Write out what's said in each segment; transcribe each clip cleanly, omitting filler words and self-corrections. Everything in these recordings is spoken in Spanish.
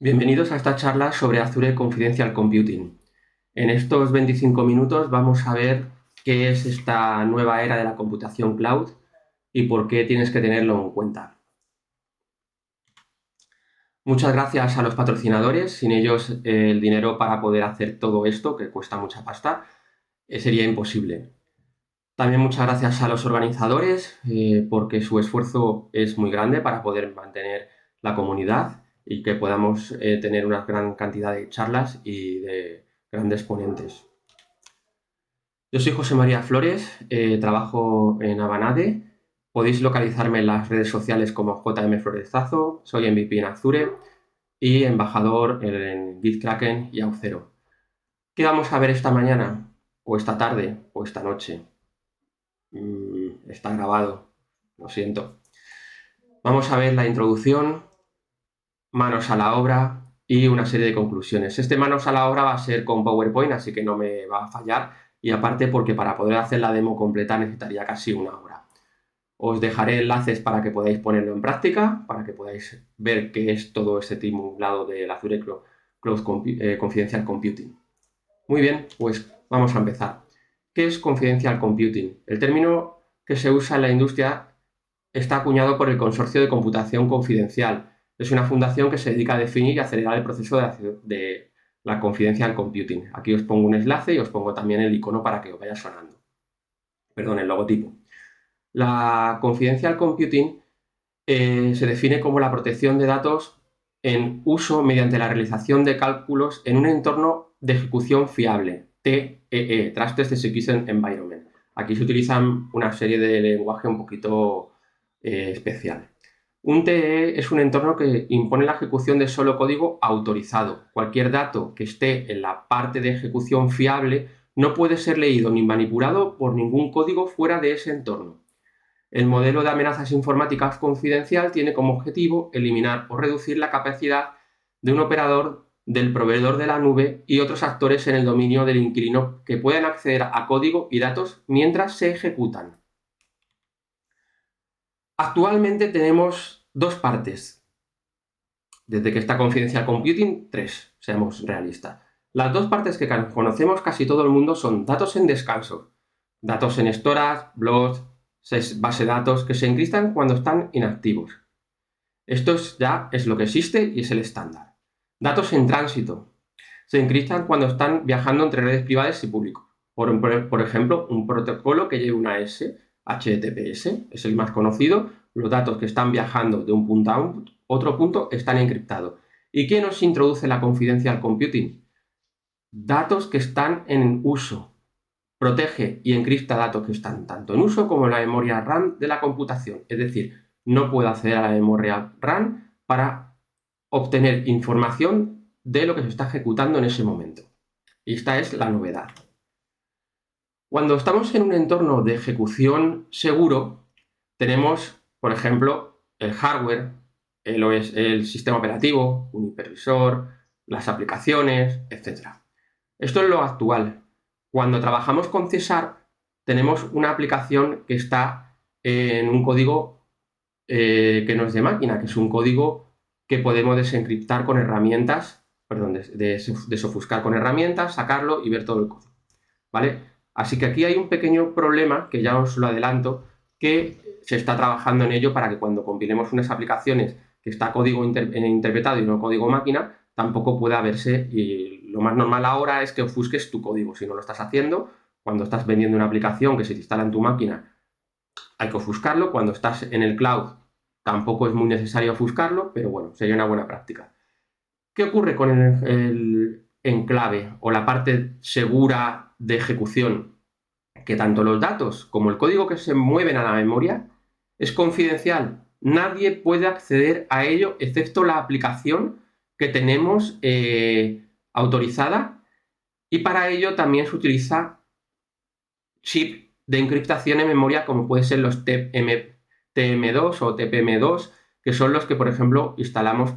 Bienvenidos a esta charla sobre Azure Confidential Computing. En estos 25 minutos vamos a ver qué es esta nueva era de la computación cloud y por qué tienes que tenerlo en cuenta. Muchas gracias a los patrocinadores. Sin ellos el dinero para poder hacer todo esto, que cuesta mucha pasta, sería imposible. También muchas gracias a los organizadores porque su esfuerzo es muy grande para poder mantener la comunidad y que podamos tener una gran cantidad de charlas y de grandes ponentes. Yo soy José María Flores, trabajo en Avanade. Podéis localizarme en las redes sociales como JM Florezazo, soy MVP en Azure y embajador en Gitkraken y Auth0. ¿Qué vamos a ver esta mañana, o esta tarde, o esta noche? Está grabado, lo siento. Vamos a ver la introducción, manos a la obra y una serie de conclusiones. Este manos a la obra va a ser con PowerPoint, así que no me va a fallar. Y aparte porque para poder hacer la demo completa necesitaría casi una hora. Os dejaré enlaces para que podáis ponerlo en práctica, para que podáis ver qué es todo este lado del Azure Cloud Confidential Computing. Muy bien, pues vamos a empezar. ¿Qué es Confidential Computing? El término que se usa en la industria está acuñado por el Consorcio de Computación Confidencial. Es una fundación que se dedica a definir y acelerar el proceso de la Confidential Computing. Aquí os pongo un enlace y os pongo también el icono para que os vaya sonando. Perdón, el logotipo. La Confidential Computing se define como la protección de datos en uso mediante la realización de cálculos en un entorno de ejecución fiable, TEE, Trusted Execution Environment. Aquí se utilizan una serie de lenguaje un poquito especial. Un TEE es un entorno que impone la ejecución de solo código autorizado. Cualquier dato que esté en la parte de ejecución fiable no puede ser leído ni manipulado por ningún código fuera de ese entorno. El modelo de amenazas informáticas confidencial tiene como objetivo eliminar o reducir la capacidad de un operador, del proveedor de la nube y otros actores en el dominio del inquilino que puedan acceder a código y datos mientras se ejecutan. Actualmente tenemos dos partes. Desde que está Confidential Computing, tres, seamos realistas. Las dos partes que conocemos casi todo el mundo son datos en descanso, datos en storage, blogs, base de datos que se encriptan cuando están inactivos. Esto ya es lo que existe y es el estándar. Datos en tránsito. Se encriptan cuando están viajando entre redes privadas y públicos. Por ejemplo, un protocolo que lleve una S, HTTPS, es el más conocido. Los datos que están viajando de un punto a otro punto están encriptados. ¿Y qué nos introduce la Confidential Computing? Datos que están en uso. Protege y encripta datos que están tanto en uso como en la memoria RAM de la computación. Es decir, no puedo acceder a la memoria RAM para obtener información de lo que se está ejecutando en ese momento. Y esta es la novedad. Cuando estamos en un entorno de ejecución seguro, tenemos, por ejemplo, el hardware, el sistema operativo, un hipervisor, las aplicaciones, etc. Esto es lo actual. Cuando trabajamos con Cesar, tenemos una aplicación que está en un código que no es de máquina, que es un código que podemos desencriptar con herramientas, perdón, desofuscar con herramientas, sacarlo y ver todo el código, ¿vale? Así que aquí hay un pequeño problema, que ya os lo adelanto, que se está trabajando en ello para que cuando compilemos unas aplicaciones que está código interpretado y no código máquina, tampoco pueda verse. Y lo más normal ahora es que ofusques tu código. Si no lo estás haciendo, cuando estás vendiendo una aplicación que se te instala en tu máquina, hay que ofuscarlo. Cuando estás en el cloud, tampoco es muy necesario ofuscarlo, pero bueno, sería una buena práctica. ¿Qué ocurre con el enclave o la parte segura de ejecución? Que tanto los datos como el código que se mueven a la memoria es confidencial. Nadie puede acceder a ello excepto la aplicación que tenemos autorizada, y para ello también se utiliza chip de encriptación en memoria como pueden ser los TM2 o TPM2, que son los que, por ejemplo, instalamos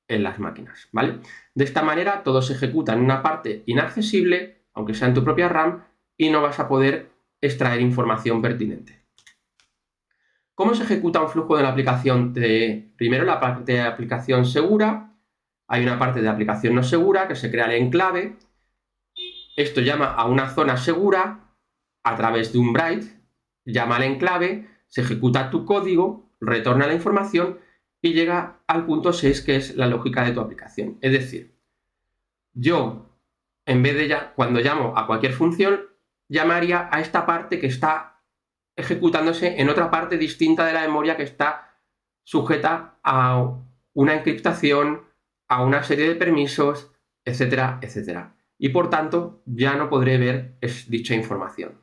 en las máquinas, ¿vale? De esta manera todo se ejecuta en una parte inaccesible, aunque sea en tu propia RAM, y no vas a poder extraer información pertinente. ¿Cómo se ejecuta un flujo de la aplicación? Primero la parte de aplicación segura, Hay una parte de aplicación no segura que se crea el enclave. Esto llama a una zona segura a través de un write, llama al enclave, se ejecuta tu código, retorna la información y llega al punto 6, que es la lógica de tu aplicación. Es decir, yo, en vez de cuando llamo a cualquier función, llamaría a esta parte que está ejecutándose en otra parte distinta de la memoria que está sujeta a una encriptación, a una serie de permisos, etcétera, etcétera. Y por tanto, ya no podré ver dicha información.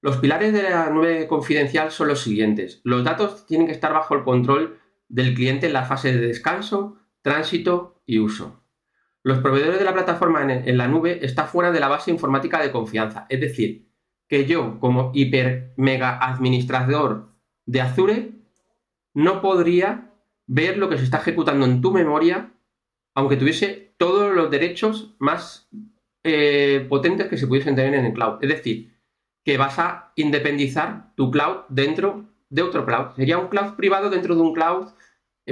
Los pilares de la nube confidencial son los siguientes. Los datos tienen que estar bajo el control del cliente en la fase de descanso, tránsito y uso. Los proveedores de la plataforma en la nube están fuera de la base informática de confianza. Es decir, que yo, como hiper mega administrador de Azure, no podría ver lo que se está ejecutando en tu memoria, aunque tuviese todos los derechos más potentes que se pudiesen tener en el cloud. Es decir, que vas a independizar tu cloud dentro de otro cloud. Sería un cloud privado dentro de un cloud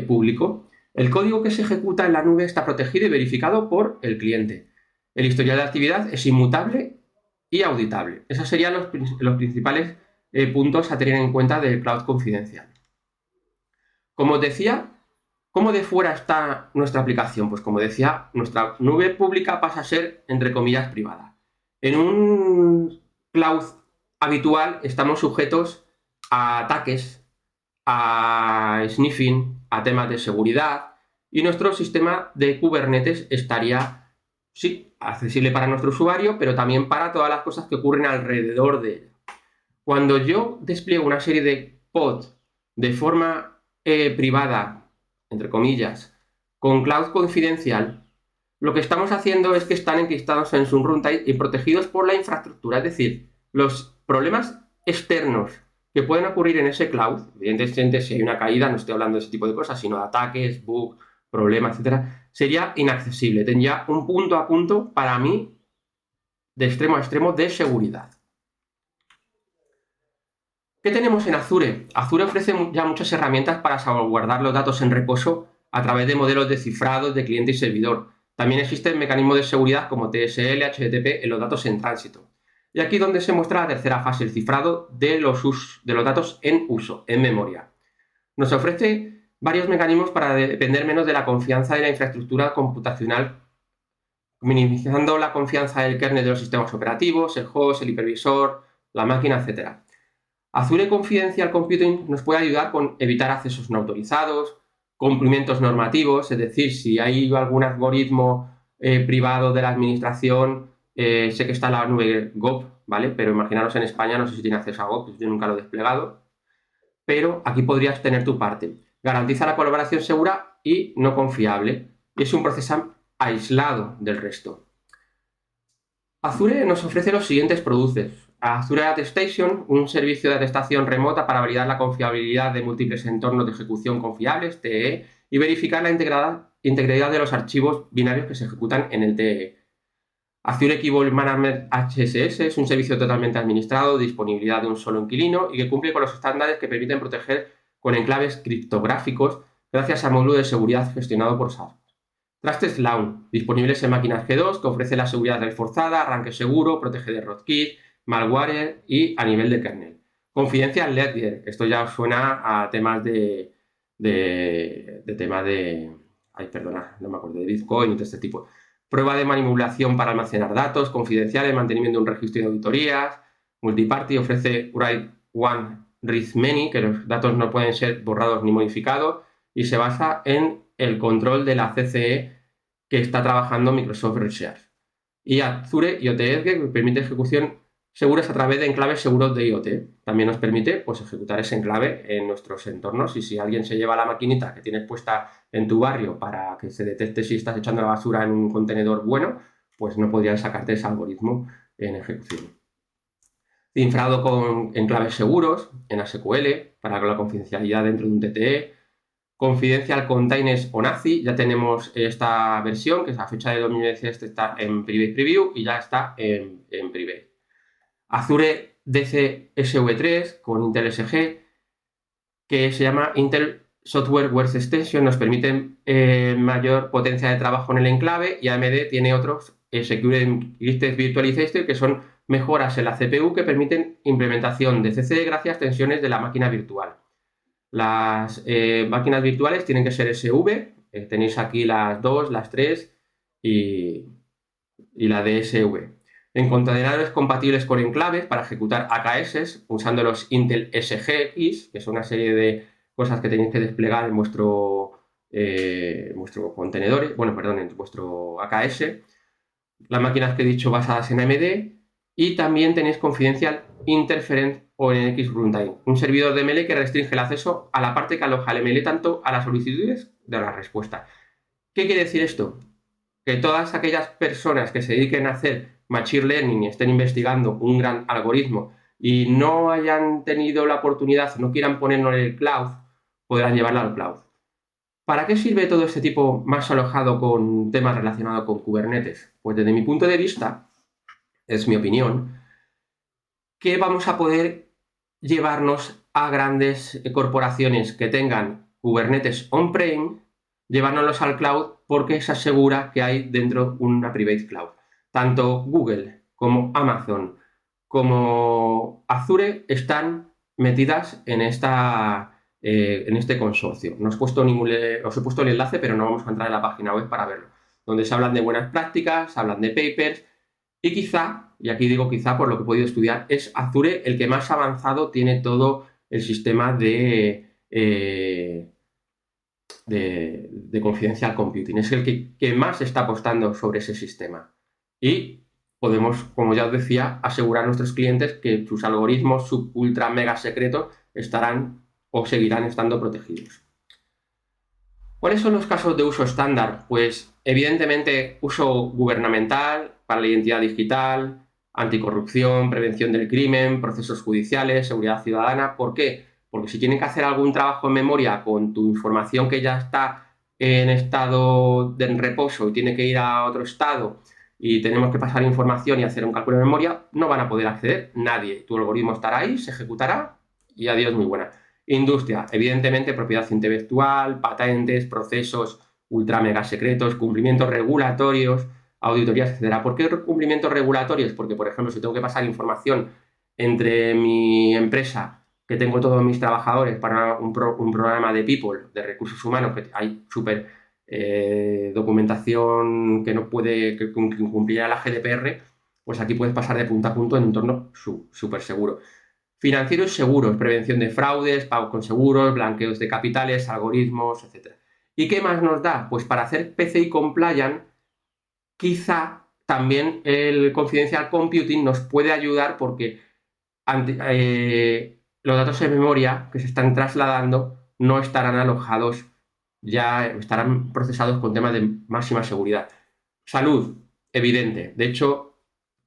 público. El código que se ejecuta en la nube está protegido y verificado por el cliente. El historial de actividad es inmutable y auditable. Esos serían los principales puntos a tener en cuenta del cloud confidencial. Como os decía, ¿cómo de fuera está nuestra aplicación? Pues como decía, nuestra nube pública pasa a ser, entre comillas, privada. En un cloud habitual estamos sujetos a ataques, a sniffing, a temas de seguridad, y nuestro sistema de Kubernetes estaría, sí, accesible para nuestro usuario, pero también para todas las cosas que ocurren alrededor de él. Cuando yo despliego una serie de pods de forma privada, entre comillas, con cloud confidencial, lo que estamos haciendo es que están encriptados en su runtime y protegidos por la infraestructura. Es decir, los problemas externos que pueden ocurrir en ese cloud, evidentemente si hay una caída, no estoy hablando de ese tipo de cosas, sino de ataques, bugs, problemas, etcétera, sería inaccesible. Tendría un punto a punto, para mí, de extremo a extremo de seguridad. ¿Qué tenemos en Azure? Azure ofrece ya muchas herramientas para salvaguardar los datos en reposo a través de modelos de cifrado de cliente y servidor. También existen mecanismos de seguridad como TSL, HTTP en los datos en tránsito. Y aquí donde se muestra la tercera fase, el cifrado de los datos en uso, en memoria. Nos ofrece varios mecanismos para depender menos de la confianza de la infraestructura computacional, minimizando la confianza del kernel de los sistemas operativos, el host, el hipervisor, la máquina, etc. Azure Confidential Computing nos puede ayudar con evitar accesos no autorizados, cumplimientos normativos, es decir, si hay algún algoritmo privado de la administración, sé que está la nube GOP, ¿vale? Pero imaginaros en España, no sé si tiene acceso a GOP, yo nunca lo he desplegado, pero aquí podrías tener tu parte. Garantiza la colaboración segura y no confiable, y es un proceso aislado del resto. Azure nos ofrece los siguientes productos. Azure Attestation, un servicio de atestación remota para validar la confiabilidad de múltiples entornos de ejecución confiables, TEE, y verificar la integridad de los archivos binarios que se ejecutan en el TEE. Azure Key Vault Management HSS es un servicio totalmente administrado, disponibilidad de un solo inquilino y que cumple con los estándares que permiten proteger con enclaves criptográficos gracias al módulo de seguridad gestionado por SAP. Trusted Launch, disponibles en máquinas G2, que ofrece la seguridad reforzada, arranque seguro, protege de rootkit, malware y a nivel de kernel. Confidencial Ledger, esto ya suena a temas de ay, perdona, no me acuerdo, de Bitcoin y todo este tipo. Prueba de manipulación para almacenar datos, confidenciales, mantenimiento de un registro de auditorías, multiparty, ofrece Write One, Read Many, que los datos no pueden ser borrados ni modificados, y se basa en el control de la CCE que está trabajando Microsoft Research. Y Azure IoT Edge, que permite ejecución seguras a través de enclaves seguros de IoT. También nos permite pues, ejecutar ese enclave en nuestros entornos, y si alguien se lleva la maquinita que tienes puesta en tu barrio para que se detecte si estás echando la basura en un contenedor bueno, pues no podrían sacarte ese algoritmo en ejecución. Cifrado con enclaves seguros en SQL para la confidencialidad dentro de un TTE. Confidential Containers ONACI, ya tenemos esta versión, que es a fecha de 2017, está en Private Preview y ya está en Private. Azure DC SV3 con Intel SG, que se llama Intel Software Extension nos permiten mayor potencia de trabajo en el enclave, y AMD tiene otros, Secure Encrypted Virtualization, que son mejoras en la CPU que permiten implementación de CC gracias a extensiones de la máquina virtual. Las máquinas virtuales tienen que ser SV, tenéis aquí las 2, las 3 y la DSV. En contenedores compatibles con enclaves para ejecutar AKS usando los Intel SGX, que son una serie de cosas que tenéis que desplegar en vuestro contenedor, en vuestro AKS. Las máquinas que he dicho basadas en AMD, y también tenéis Confidential Interference ONX Runtime, un servidor de ML que restringe el acceso a la parte que aloja el ML tanto a las solicitudes de la respuesta. ¿Qué quiere decir esto? Que todas aquellas personas que se dediquen a hacer Machine Learning y estén investigando un gran algoritmo y no hayan tenido la oportunidad, no quieran ponerlo en el cloud, podrán llevarlo al cloud. ¿Para qué sirve todo este tipo más alojado con temas relacionados con Kubernetes? Pues desde mi punto de vista, es mi opinión, que vamos a poder llevarnos a grandes corporaciones que tengan Kubernetes on-prem, llevárnoslos al cloud, porque se asegura que hay dentro una private cloud. Tanto Google como Amazon como Azure están metidas en este consorcio. No os he puesto el enlace, pero no vamos a entrar en la página web para verlo, donde se hablan de buenas prácticas, se hablan de papers, y quizá, y aquí digo quizá por lo que he podido estudiar, es Azure el que más avanzado tiene todo el sistema de Confidential Computing. Es el que más está apostando sobre ese sistema. Y podemos, como ya os decía, asegurar a nuestros clientes que sus algoritmos sub ultra mega secretos estarán o seguirán estando protegidos. ¿Cuáles son los casos de uso estándar? Pues evidentemente uso gubernamental para la identidad digital, anticorrupción, prevención del crimen, procesos judiciales, seguridad ciudadana. ¿Por qué? Porque si tienen que hacer algún trabajo en memoria con tu información que ya está en estado de reposo y tiene que ir a otro estado y tenemos que pasar información y hacer un cálculo de memoria, no van a poder acceder nadie. Tu algoritmo estará ahí, se ejecutará y adiós, muy buena. Industria, evidentemente propiedad intelectual, patentes, procesos ultra mega secretos, cumplimientos regulatorios, auditorías, etc. ¿Por qué cumplimientos regulatorios? Porque, por ejemplo, si tengo que pasar información entre mi empresa, que tengo todos mis trabajadores, para un programa de people, de recursos humanos, que hay súper documentación que no puede cumplir a la GDPR, pues aquí puedes pasar de punto a punto en un entorno súper seguro. Financieros seguros, prevención de fraudes, pagos con seguros, blanqueos de capitales, algoritmos, etc. ¿Y qué más nos da? Pues para hacer PCI compliant, quizá también el Confidential Computing nos puede ayudar, porque los datos en memoria que se están trasladando no estarán alojados, ya estarán procesados con temas de máxima seguridad. Salud, evidente. De hecho,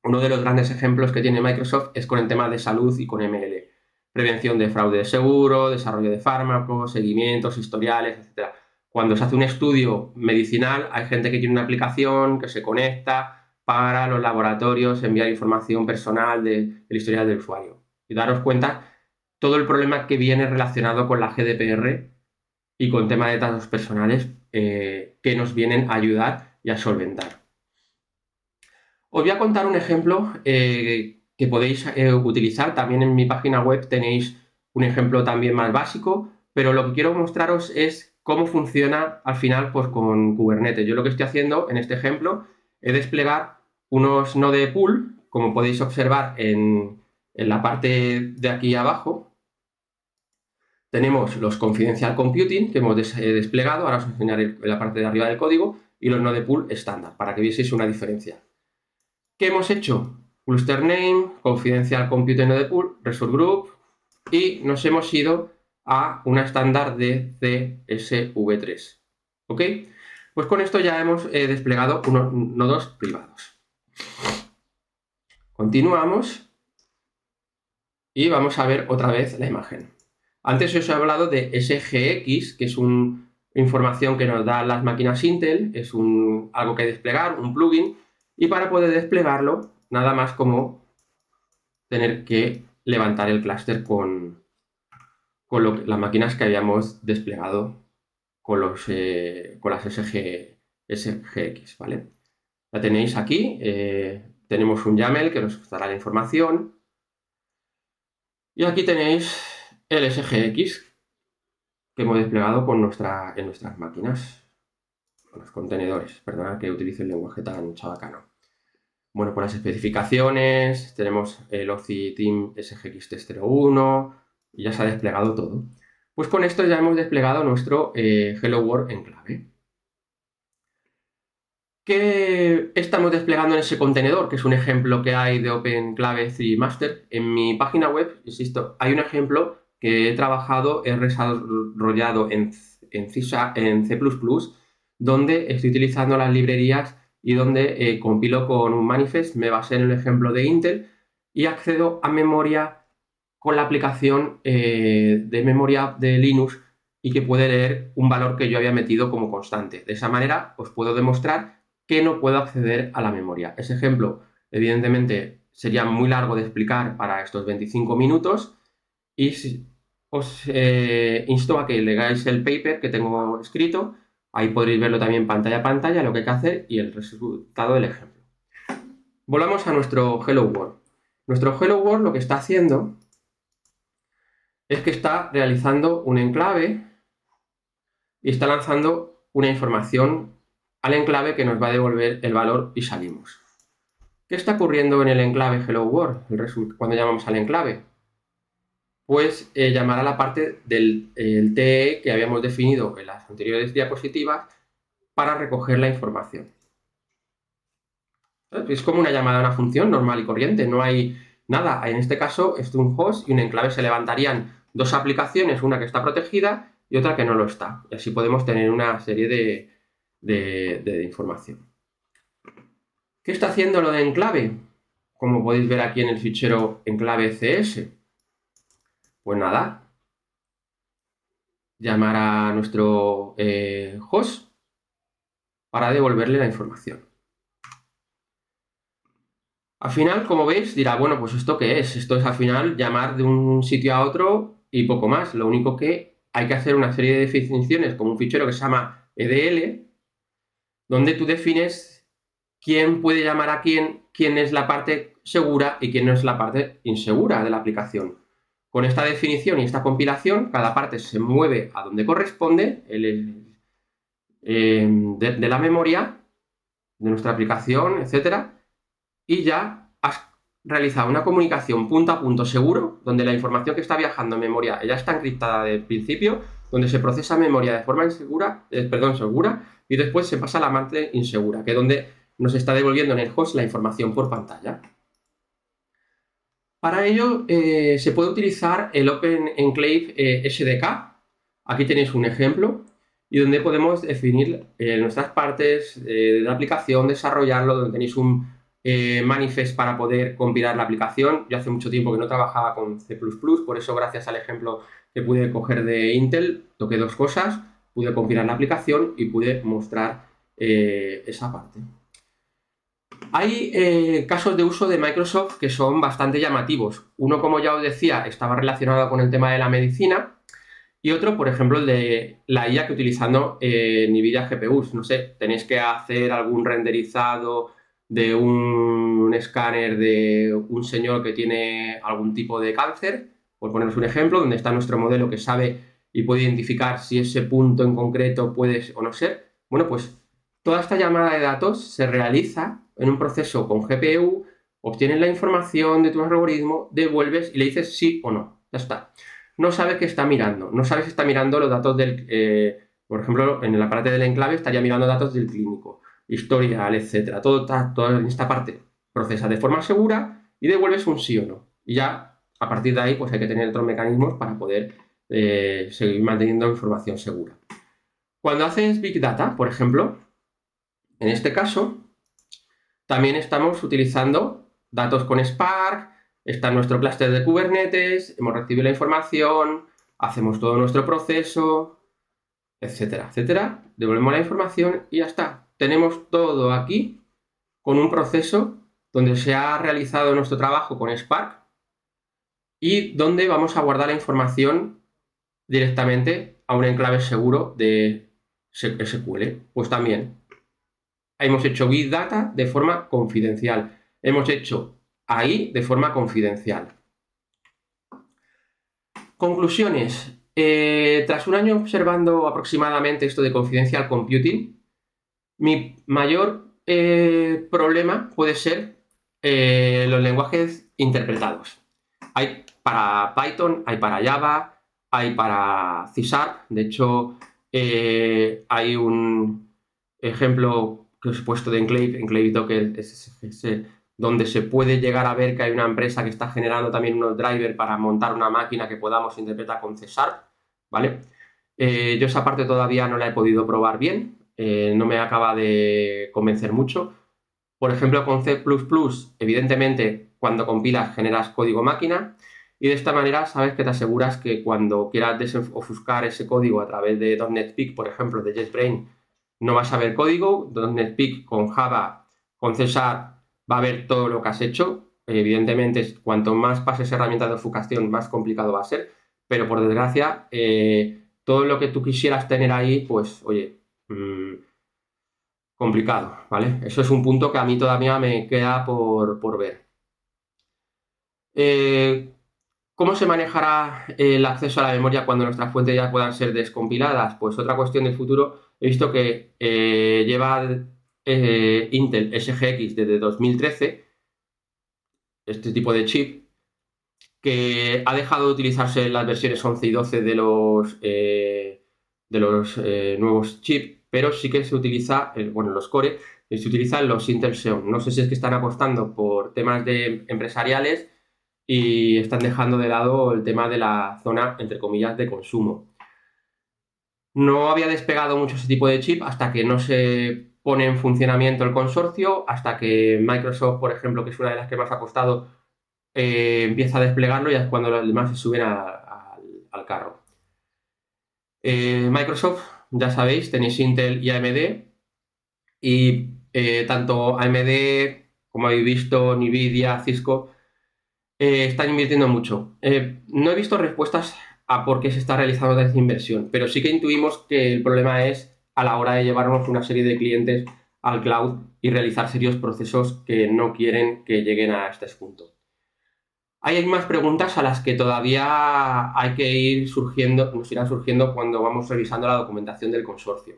uno de los grandes ejemplos que tiene Microsoft es con el tema de salud y con ML. Prevención de fraude de seguro, desarrollo de fármacos, seguimientos, historiales, etc. Cuando se hace un estudio medicinal, hay gente que tiene una aplicación que se conecta para los laboratorios enviar información personal del historial del usuario. Y daros cuenta todo el problema que viene relacionado con la GDPR y con tema de datos personales que nos vienen a ayudar y a solventar. Os voy a contar un ejemplo que podéis utilizar. También en mi página web tenéis un ejemplo también más básico, pero lo que quiero mostraros es cómo funciona al final pues, con Kubernetes. Yo lo que estoy haciendo en este ejemplo es desplegar unos node pool, como podéis observar en la parte de aquí abajo. Tenemos los Confidential Computing que hemos desplegado, ahora os enseñaré la parte de arriba del código, y los node pool estándar, para que vieseis una diferencia. ¿Qué hemos hecho? Cluster name, Confidential Computing Node Pool, Resource Group, y nos hemos ido a una estándar de CSV3. ¿Ok? Pues con esto ya hemos desplegado unos nodos privados. Continuamos y vamos a ver otra vez la imagen. Antes os he hablado de SGX, que es una información que nos dan las máquinas Intel, es algo que desplegar, un plugin, y para poder desplegarlo, nada más como tener que levantar el clúster con con las máquinas que habíamos desplegado con las SGX, ¿vale? La tenéis aquí, tenemos un YAML que nos dará la información y aquí tenéis el SGX que hemos desplegado en nuestras máquinas, con los contenedores. Perdona que utilice el lenguaje tan chabacano. Bueno, por las especificaciones tenemos el OCI Team SGX Test 01 y ya se ha desplegado todo. Pues con esto ya hemos desplegado nuestro Hello World enclave. ¿Qué estamos desplegando en ese contenedor? Que es un ejemplo que hay de OpenClave 3 Master. En mi página web, insisto, hay un ejemplo que he trabajado, he desarrollado en C++, donde estoy utilizando las librerías y donde compilo con un manifest, me basé en el ejemplo de Intel y accedo a memoria con la aplicación de memoria de Linux y que puede leer un valor que yo había metido como constante. De esa manera os puedo demostrar que no puedo acceder a la memoria. Ese ejemplo, evidentemente, sería muy largo de explicar para estos 25 minutos y os insto a que leáis el paper que tengo escrito. Ahí podréis verlo también pantalla a pantalla, lo que hay que hacer y el resultado del ejemplo. Volvamos a nuestro Hello World. Nuestro Hello World lo que está haciendo es que está realizando un enclave y está lanzando una información al enclave que nos va a devolver el valor y salimos. ¿Qué está ocurriendo en el enclave Hello World cuando llamamos al enclave? Pues llamará a la parte del TE que habíamos definido en las anteriores diapositivas para recoger la información. Es como una llamada a una función normal y corriente, no hay nada. En este caso es un host y un enclave. Se levantarían dos aplicaciones, una que está protegida y otra que no lo está. Y así podemos tener una serie de información. ¿Qué está haciendo lo de enclave? Como podéis ver aquí en el fichero enclave CS. Pues nada, llamar a nuestro host para devolverle la información. Al final, como veis, dirá, bueno, pues ¿esto qué es? Esto es al final llamar de un sitio a otro y poco más. Lo único que hay que hacer una serie de definiciones como un fichero que se llama EDL, donde tú defines quién puede llamar a quién es la parte segura y quién no es la parte insegura de la aplicación. Con esta definición y esta compilación, cada parte se mueve a donde corresponde de la memoria de nuestra aplicación, etcétera, y ya has realizado una comunicación punto a punto seguro, donde la información que está viajando en memoria ya está encriptada de principio, donde se procesa memoria de forma segura, y después se pasa a la parte insegura, que es donde nos está devolviendo en el host la información por pantalla. Para ello se puede utilizar el Open Enclave SDK. Aquí tenéis un ejemplo y donde podemos definir nuestras partes de la aplicación, desarrollarlo, donde tenéis un manifest para poder compilar la aplicación. Yo hace mucho tiempo que no trabajaba con C++, por eso gracias al ejemplo que pude coger de Intel, toqué dos cosas, pude compilar la aplicación y pude mostrar esa parte. Hay casos de uso de Microsoft que son bastante llamativos. Uno, como ya os decía, estaba relacionado con el tema de la medicina y otro, por ejemplo, el de la IA que utilizando NVIDIA GPUs. No sé, tenéis que hacer algún renderizado de un escáner de un señor que tiene algún tipo de cáncer, por poneros un ejemplo, donde está nuestro modelo que sabe y puede identificar si ese punto en concreto puede o no ser. Bueno, pues toda esta llamada de datos se realiza en un proceso con GPU, obtienes la información de tu algoritmo, devuelves y le dices sí o no. Ya está. No sabes qué está mirando. No sabes si está mirando los datos del... por ejemplo, en la parte del enclave estaría mirando datos del clínico, historial, etcétera. Toda esta parte procesa de forma segura y devuelves un sí o no. Y ya, a partir de ahí, pues hay que tener otros mecanismos para poder seguir manteniendo información segura. Cuando haces Big Data, por ejemplo, en este caso, también estamos utilizando datos con Spark, está nuestro clúster de Kubernetes, hemos recibido la información, hacemos todo nuestro proceso, etcétera, etcétera. Devolvemos la información y ya está. Tenemos todo aquí con un proceso donde se ha realizado nuestro trabajo con Spark y donde vamos a guardar la información directamente a un enclave seguro de SQL. Pues también hemos hecho Big Data de forma confidencial. Hemos hecho AI de forma confidencial. Conclusiones. Tras un año observando aproximadamente esto de Confidential Computing, mi mayor problema puede ser los lenguajes interpretados. Hay para Python, hay para Java, hay para C#. De hecho, hay un ejemplo que os he puesto de Enclave Docker SSH, donde se puede llegar a ver que hay una empresa que está generando también unos drivers para montar una máquina que podamos interpretar con C#, ¿vale? Yo esa parte todavía no la he podido probar bien, no me acaba de convencer mucho. Por ejemplo, con C++, evidentemente, cuando compilas generas código máquina y de esta manera sabes que te aseguras que cuando quieras desofuscar ese código a través de .NET Peak, por ejemplo, de JetBrains, no vas a ver código. .NET Peak con Java, con C# va a ver todo lo que has hecho. Evidentemente, cuanto más pases herramientas de ofuscación, más complicado va a ser, pero por desgracia, todo lo que tú quisieras tener ahí, pues, oye, complicado, ¿vale? Eso es un punto que a mí todavía me queda por ver. ¿Cómo se manejará el acceso a la memoria cuando nuestras fuentes ya puedan ser descompiladas? Pues otra cuestión del futuro. He visto que lleva Intel SGX desde 2013, este tipo de chip, que ha dejado de utilizarse en las versiones 11 y 12 de los nuevos chips, pero sí que se utiliza, bueno, los Core, se utilizan los Intel Xeon. No sé si es que están apostando por temas empresariales y están dejando de lado el tema de la zona, entre comillas, de consumo. No había despegado mucho ese tipo de chip hasta que no se pone en funcionamiento el consorcio, hasta que Microsoft, por ejemplo, que es una de las que más ha costado, empieza a desplegarlo y es cuando los demás se suben al carro. Microsoft, ya sabéis, tenéis Intel y AMD, y tanto AMD como habéis visto, Nvidia, Cisco, están invirtiendo mucho. No he visto respuestas a por qué se está realizando esta inversión, pero sí que intuimos que el problema es a la hora de llevarnos una serie de clientes al cloud y realizar serios procesos que no quieren que lleguen a este punto. Hay más preguntas a las que todavía hay que ir surgiendo, nos irán surgiendo cuando vamos revisando la documentación del consorcio.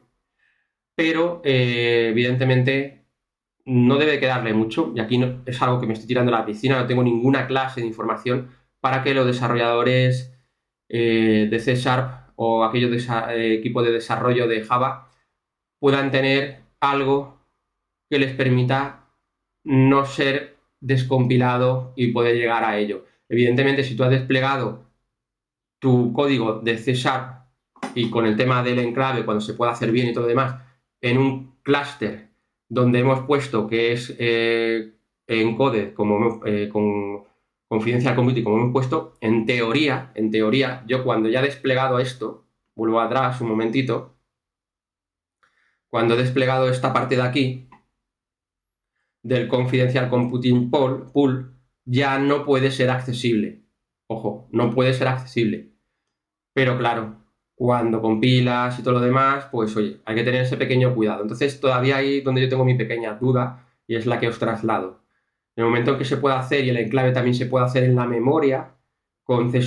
Pero, evidentemente, no debe quedarle mucho, y aquí no, es algo que me estoy tirando a la piscina, no tengo ninguna clase de información para que los desarrolladores de C# o aquellos equipos de desarrollo de Java puedan tener algo que les permita no ser descompilado y poder llegar a ello. Evidentemente, si tú has desplegado tu código de C# y con el tema del enclave, cuando se pueda hacer bien y todo lo demás, en un clúster donde hemos puesto que es encoded con Confidential Computing, como hemos puesto, en teoría, yo cuando ya he desplegado esto, vuelvo atrás un momentito, cuando he desplegado esta parte de aquí, del Confidential Computing Pool, ya no puede ser accesible. Ojo, no puede ser accesible. Pero claro, cuando compilas y todo lo demás, pues oye, hay que tener ese pequeño cuidado. Entonces, todavía ahí donde yo tengo mi pequeña duda y es la que os traslado. En el momento en que se pueda hacer y el enclave también se puede hacer en la memoria con C#,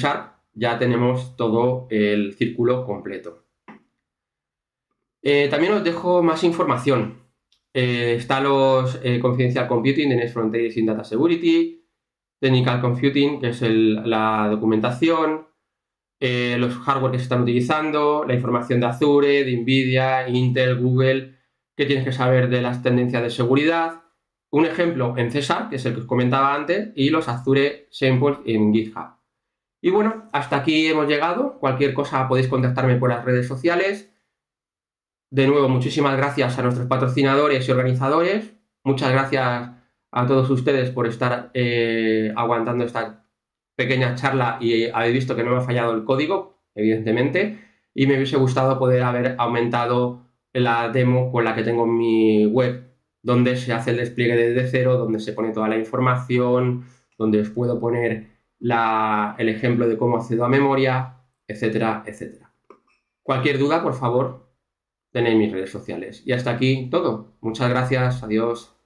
ya tenemos todo el círculo completo. También os dejo más información. Están los Confidential Computing de Next Frontiers in Data Security, Technical Computing, que es la documentación, los hardware que se están utilizando, la información de Azure, de Nvidia, Intel, Google, qué tienes que saber de las tendencias de seguridad, un ejemplo en C#, que es el que os comentaba antes, y los Azure Samples en GitHub. Y bueno, hasta aquí hemos llegado. Cualquier cosa podéis contactarme por las redes sociales. De nuevo, muchísimas gracias a nuestros patrocinadores y organizadores. Muchas gracias a todos ustedes por estar aguantando esta pequeña charla y habéis visto que no me ha fallado el código, evidentemente, y me hubiese gustado poder haber aumentado la demo con la que tengo en mi web, donde se hace el despliegue desde cero, donde se pone toda la información, donde os puedo poner el ejemplo de cómo accedo a memoria etcétera, etcétera. Cualquier duda, por favor, tenéis mis redes sociales. Y hasta aquí todo. Muchas gracias. Adiós.